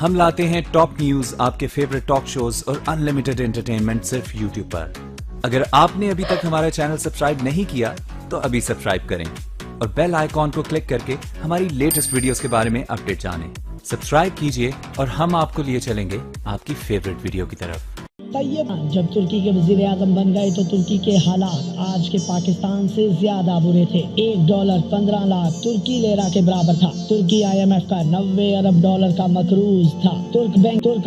ہم لاتے ہیں ٹاپ نیوز، آپ کے فیوریٹ ٹاک شوز اور انلمیٹڈ انٹرٹینمنٹ صرف یوٹیوب پر۔ اگر آپ نے ابھی تک ہمارا چینل سبسکرائب نہیں کیا تو ابھی سبسکرائب کریں اور بیل آئیکن کو کلک کر کے ہماری لیٹسٹ ویڈیوز کے بارے میں اپڈیٹ جانیں۔ سبسکرائب کیجئے اور ہم آپ کو لیے چلیں گے آپ کی فیوریٹ ویڈیو کی طرف۔ طیب جب ترکی کے وزیر اعظم بن گئے تو ترکی کے حالات آج کے پاکستان سے زیادہ برے تھے۔ $1 15 لاکھ ترکی لیرہ کے برابر تھا۔ ترکی IMF کا $90 ارب کا مقروض تھا۔ ترک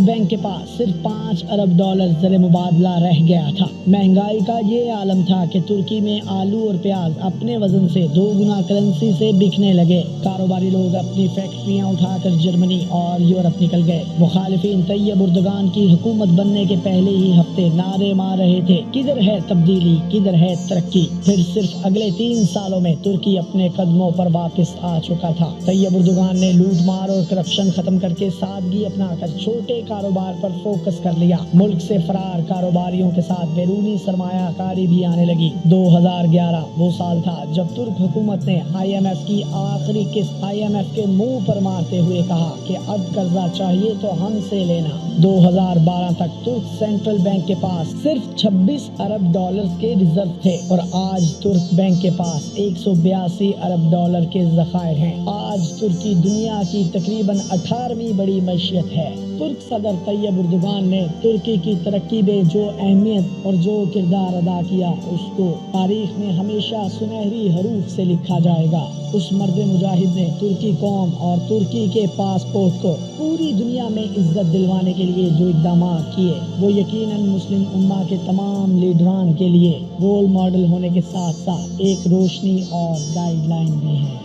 بینک کے پاس صرف $5 ارب زر مبادلہ رہ گیا تھا۔ مہنگائی کا یہ عالم تھا کہ ترکی میں آلو اور پیاز اپنے وزن سے 2 گنا کرنسی سے بکنے لگے۔ کاروباری لوگ اپنی فیکٹریاں اٹھا کر جرمنی اور یورپ نکل گئے۔ مخالفین طیب اردگان کی حکومت بننے کے پہلے ہی ہفتے نعرے مار رہے تھے، کدھر ہے تبدیلی، کدھر ہے ترقی۔ پھر صرف اگلے 3 سالوں میں ترکی اپنے قدموں پر واپس آ چکا تھا۔ طیب اردگان نے لوٹ مار اور کرپشن ختم کر کے سادگی اپنا کر چھوٹے کاروبار پر فوکس کر لیا۔ ملک سے فرار کاروباریوں کے ساتھ بیرونی سرمایہ کاری بھی آنے لگی۔ 2011 وہ سال تھا جب ترک حکومت نے IMF کی آخری قسط IMF کے منہ پر مارتے ہوئے کہا کہ اب قرضہ چاہیے تو ہم سے لینا۔ 2012 تک ترک سینٹرل بینک کے پاس صرف $26 ارب کے ریزرو تھے اور آج ترک بینک کے پاس $182 ارب کے ذخائر ہیں۔ آج ترکی دنیا کی تقریباً 18ویں بڑی معیشت ہے۔ ترک صدر طیب اردگان نے ترکی کی ترقی میں جو اہمیت اور جو کردار ادا کیا اس کو تاریخ میں ہمیشہ سنہری حروف سے لکھا جائے گا۔ اس مرد مجاہد نے ترکی قوم اور ترکی کے پاسپورٹ کو پوری دنیا میں عزت دلوانے کے لیے جو اقدامات کیے وہ یقیناً مسلم امہ کے تمام لیڈران کے لیے رول ماڈل ہونے کے ساتھ ساتھ ایک روشنی اور گائیڈ لائن بھی ہے۔